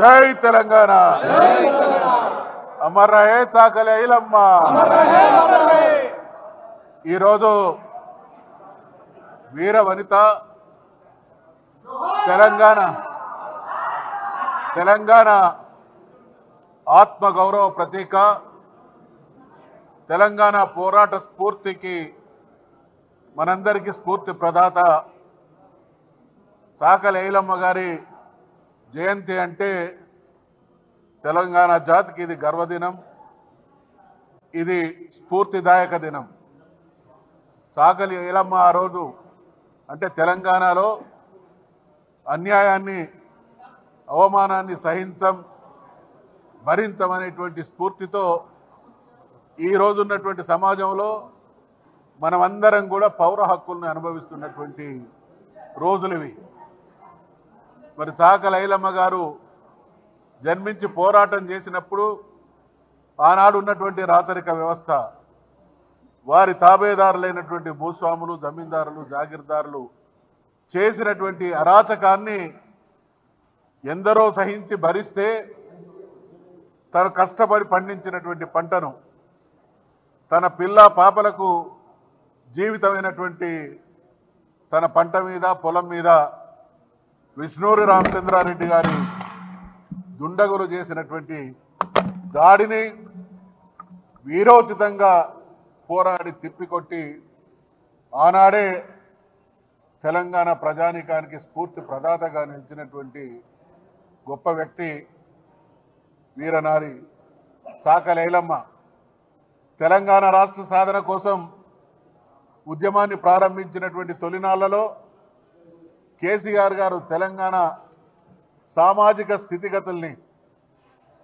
జై తెలంగాణ అమర్ రహే చాకలి ఐలమ్మ ఈరోజు వీర వనిత తెలంగాణ ఆత్మగౌరవ ప్రతీక తెలంగాణ పోరాట స్ఫూర్తికి మనందరికీ స్ఫూర్తి ప్రదాత చాకలి ఐలమ్మ గారి జయంతి అంటే తెలంగాణ జాతికి ఇది గర్వదినం, ఇది స్ఫూర్తిదాయక దినం. చాకలి ఐలమ్మ ఆ రోజు అంటే తెలంగాణలో అన్యాయాన్ని అవమానాన్ని భరించమనేటువంటి స్ఫూర్తితో ఈ రోజు ఉన్నటువంటి సమాజంలో మనమందరం కూడా పౌర హక్కులను అనుభవిస్తున్నటువంటి రోజులు ఇవి. మరి చాకలి ఐలమ్మ గారు జన్మించి పోరాటం చేసినప్పుడు ఆనాడు ఉన్నటువంటి రాచరిక వ్యవస్థ, వారి తాబేదారులైనటువంటి భూస్వాములు, జమీందారులు, జాగీర్దారులు చేసినటువంటి అరాచకాన్ని ఎందరో సహించి భరిస్తే తను కష్టపడి పండించినటువంటి పంటను తన పిల్ల పాపలకు జీవితమైనటువంటి తన పంట మీద పొలం మీద విష్ణూరి రామచంద్రారెడ్డి గారి దుండగులు చేసినటువంటి దాడిని వీరోచితంగా పోరాడి తిప్పికొట్టి ఆనాడే తెలంగాణ ప్రజానీకానికి స్ఫూర్తి ప్రదాతగా నిలిచినటువంటి గొప్ప వ్యక్తి వీరనారి చాకలి ఐలమ్మ. తెలంగాణ రాష్ట్ర సాధన కోసం ఉద్యమాన్ని ప్రారంభించినటువంటి తొలినాళ్లలో కేసీఆర్ గారు తెలంగాణ సామాజిక స్థితిగతుల్ని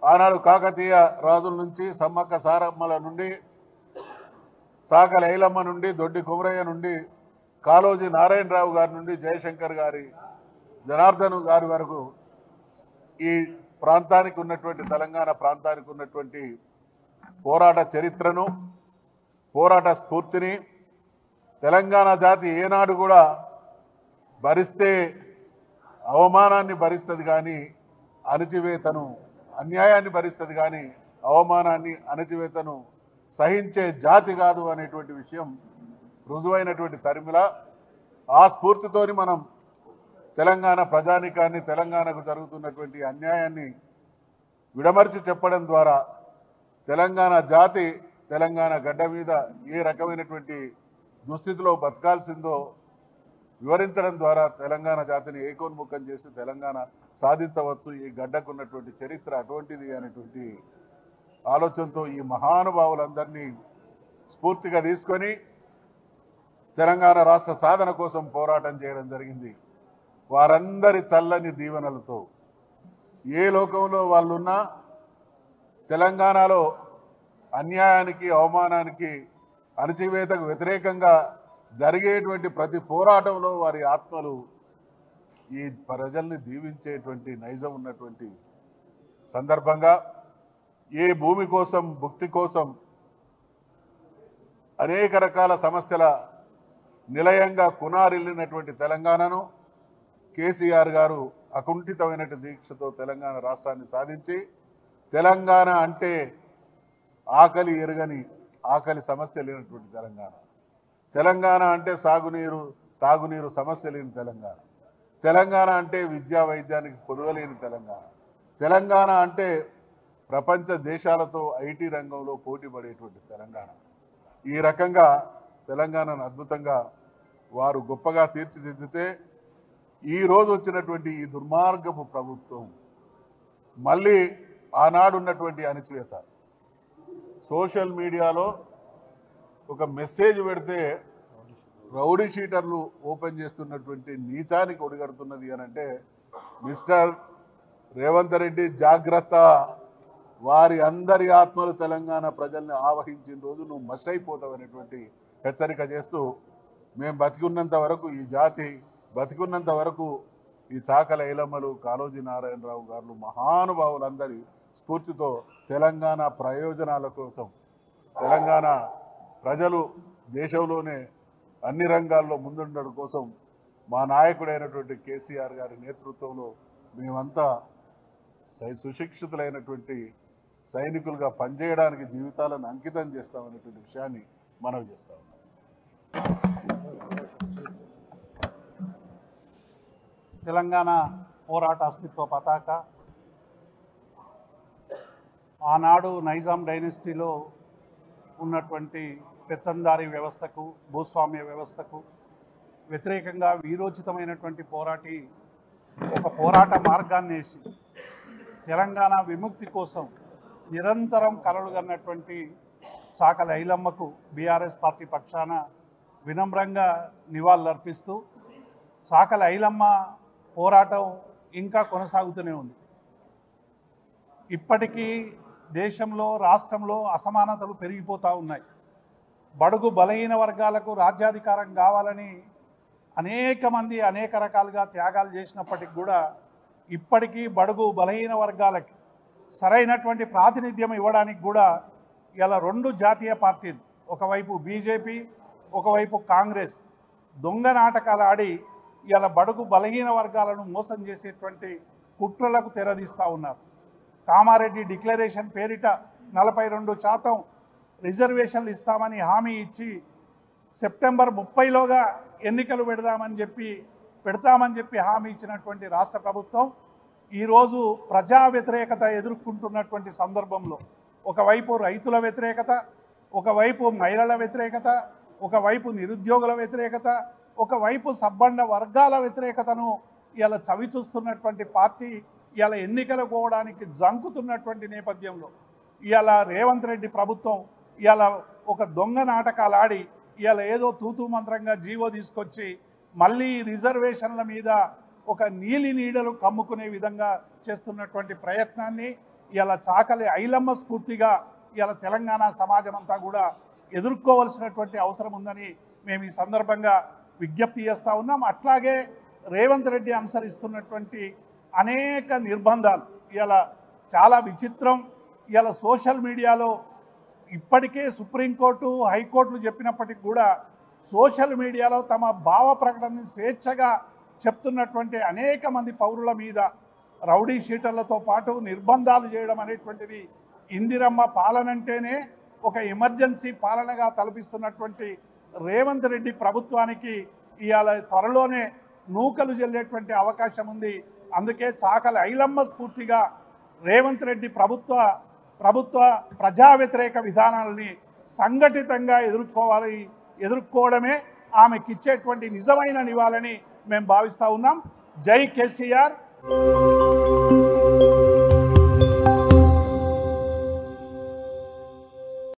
ఆనాడు కాకతీయ రాజుల నుంచి, సమ్మక్క సారమ్మల నుండి, చాకలి ఐలమ్మ నుండి, దొడ్డి కుమరయ్య నుండి, కాళోజీ నారాయణరావు గారి నుండి, జయశంకర్ గారి, జనార్దన్ గారి వరకు ఈ ప్రాంతానికి ఉన్నటువంటి తెలంగాణ ప్రాంతానికి ఉన్నటువంటి పోరాట చరిత్రను, పోరాట స్ఫూర్తిని తెలంగాణ జాతి ఏనాడు కూడా భరిస్తే అవమానాన్ని భరిస్తుంది కానీ అణచివేతను, అన్యాయాన్ని భరిస్తుంది కానీ అవమానాన్ని అణచివేతను సహించే జాతి కాదు అనేటువంటి విషయం రుజువైనటువంటి తరిమిల. ఆ స్ఫూర్తితోని మనం తెలంగాణ ప్రజానీకాన్ని, తెలంగాణకు జరుగుతున్నటువంటి అన్యాయాన్ని విడమర్చి చెప్పడం ద్వారా తెలంగాణ జాతి తెలంగాణ గడ్డ మీద ఏ రకమైనటువంటి దుస్థితిలో బతకాల్సిందో వివరించడం ద్వారా తెలంగాణ జాతిని ఏకోన్ముఖం చేసి తెలంగాణ సాధించవచ్చు. ఈ గడ్డకు ఉన్నటువంటి చరిత్ర అటువంటిది అనేటువంటి ఆలోచనతో ఈ మహానుభావులందరినీ స్ఫూర్తిగా తీసుకొని తెలంగాణ రాష్ట్ర సాధన కోసం పోరాటం చేయడం జరిగింది. వారందరి చల్లని దీవెనలతో ఏ లోకంలో వాళ్ళున్నా తెలంగాణలో అన్యాయానికి, అవమానానికి, అణచివేతకు వ్యతిరేకంగా జరిగేటువంటి ప్రతి పోరాటంలో వారి ఆత్మలు ఈ ప్రజల్ని దీవించేటువంటి నైజం ఉన్నటువంటి సందర్భంగా ఏ భూమి కోసం, భుక్తి కోసం అనేక రకాల సమస్యల నిలయంగా కునారిల్లినటువంటి తెలంగాణను కేసీఆర్ గారు అకుంఠితమైనటువంటి దీక్షతో తెలంగాణ రాష్ట్రాన్ని సాధించి, తెలంగాణ అంటే ఆకలి ఎరుగని, ఆకలి సమస్య లేనటువంటి తెలంగాణ అంటే సాగునీరు, తాగునీరు సమస్య లేని తెలంగాణ అంటే విద్యా వైద్యానికి కొదవలేని తెలంగాణ అంటే ప్రపంచ దేశాలతో ఐటీ రంగంలో పోటీ పడేటువంటి తెలంగాణ. ఈ రకంగా తెలంగాణను అద్భుతంగా వారు గొప్పగా తీర్చిదిద్దితే ఈ రోజు వచ్చినటువంటి ఈ దుర్మార్గపు ప్రభుత్వం మళ్ళీ ఆనాడు ఉన్నటువంటి అణచివేత, సోషల్ మీడియాలో ఒక మెసేజ్ పెడితే రౌడీ షీటర్లు ఓపెన్ చేస్తున్నటువంటి నీచానికి ఒడిగడుతున్నది అని అంటే, మిస్టర్ రేవంత్ రెడ్డి జాగ్రత్త, వారి అందరి ఆత్మలు తెలంగాణ ప్రజల్ని ఆవహించిన రోజు నువ్వు మస్ అయిపోతావు అనేటువంటి హెచ్చరిక చేస్తూ, మేము బతికున్నంత వరకు, ఈ జాతి బతికున్నంత వరకు ఈ చాకలి ఐలమ్మలు, కాళోజీ నారాయణరావు గారు మహానుభావులందరి స్ఫూర్తితో తెలంగాణ ప్రయోజనాల కోసం, తెలంగాణ ప్రజలు దేశంలోనే అన్ని రంగాల్లో ముందుండడం కోసం మా నాయకుడైనటువంటి కేసీఆర్ గారి నేతృత్వంలో మేమంతా సుశిక్షితులైనటువంటి సైనికులుగా పనిచేయడానికి జీవితాలను అంకితం చేస్తామనేటువంటి విషయాన్ని మనవి చేస్తా ఉన్నాం. తెలంగాణ పోరాట అస్తిత్వ పతాక ఆనాడు నైజాం డైనెస్టీలో ఉన్నటువంటి పెత్తందారీ వ్యవస్థకు, భూస్వామ్య వ్యవస్థకు వ్యతిరేకంగా వీరోచితమైనటువంటి ఒక పోరాట మార్గాన్ని వేసి తెలంగాణ విముక్తి కోసం నిరంతరం కలలు కన్నటువంటి చాకలి ఐలమ్మకు బీఆర్ఎస్ పార్టీ పక్షాన వినమ్రంగా నివాళులర్పిస్తూ చాకలి ఐలమ్మ పోరాటం ఇంకా కొనసాగుతూనే ఉంది. ఇప్పటికీ దేశంలో, రాష్ట్రంలో అసమానతలు పెరిగిపోతూ ఉన్నాయి. బడుగు బలహీన వర్గాలకు రాజ్యాధికారం కావాలని అనేక మంది అనేక రకాలుగా త్యాగాలు చేసినప్పటికి కూడా ఇప్పటికీ బడుగు బలహీన వర్గాలకి సరైనటువంటి ప్రాతినిధ్యం ఇవ్వడానికి కూడా ఇలా రెండు జాతీయ పార్టీలు, ఒకవైపు బీజేపీ, ఒకవైపు కాంగ్రెస్ దొంగ నాటకాలు ఆడి ఇలా బడుగు బలహీన వర్గాలను మోసం చేసేటువంటి కుట్రలకు తెరదీస్తూ ఉన్నారు. కామారెడ్డి డిక్లరేషన్ పేరిట 42% రిజర్వేషన్లు ఇస్తామని హామీ ఇచ్చి సెప్టెంబర్ 30లోగా ఎన్నికలు పెడతామని చెప్పి హామీ ఇచ్చినటువంటి రాష్ట్ర ప్రభుత్వం ఈరోజు ప్రజా వ్యతిరేకత ఎదుర్కొంటున్నటువంటి సందర్భంలో ఒకవైపు రైతుల వ్యతిరేకత, ఒకవైపు మహిళల వ్యతిరేకత, ఒకవైపు నిరుద్యోగుల వ్యతిరేకత, ఒకవైపు సబ్బండ వర్గాల వ్యతిరేకతను ఇలా చవిచూస్తున్నటువంటి పార్టీ ఇలా ఎన్నికలు పోవడానికి జంకుతున్నటువంటి నేపథ్యంలో ఇలా రేవంత్ రెడ్డి ప్రభుత్వం ఇలా ఒక దొంగ నాటకాలు ఆడి ఇలా ఏదో తూతూ మంత్రంగా జీవో తీసుకొచ్చి మళ్ళీ రిజర్వేషన్ల మీద ఒక నీలి నీడలు కమ్ముకునే విధంగా చేస్తున్నటువంటి ప్రయత్నాన్ని ఇలా చాకలి ఐలమ్మ స్ఫూర్తిగా ఇలా తెలంగాణ సమాజం అంతా కూడా ఎదుర్కోవాల్సినటువంటి అవసరం ఉందని మేము ఈ సందర్భంగా విజ్ఞప్తి చేస్తూ ఉన్నాం. అట్లాగే రేవంత్ రెడ్డి అనుసరిస్తున్నటువంటి అనేక నిర్బంధాలు ఇలా చాలా విచిత్రం. ఇలా సోషల్ మీడియాలో ఇప్పటికే సుప్రీంకోర్టు, హైకోర్టులు చెప్పినప్పటికీ కూడా సోషల్ మీడియాలో తమ భావ ప్రకటనని స్వేచ్ఛగా చెప్తున్నటువంటి అనేక మంది పౌరుల మీద రౌడీ షీటర్లతో పాటు నిర్బంధాలు చేయడం అనేటువంటిది ఇందిరమ్మ పాలనంటేనే ఒక ఎమర్జెన్సీ పాలనగా తలపిస్తున్నటువంటి రేవంత్ రెడ్డి ప్రభుత్వానికి ఇవాళ త్వరలోనే నూకలు చెల్లేటువంటి అవకాశం ఉంది. అందుకే చాకలి ఐలమ్మ స్ఫూర్తిగా రేవంత్ రెడ్డి ప్రభుత్వ ప్రజా వ్యతిరేక విధానాలని సంఘటితంగా ఎదుర్కోవడమే ఆమెకిచ్చేటువంటి నిజమైన నివాళని మేము భావిస్తూ ఉన్నాం. జై కేసీఆర్.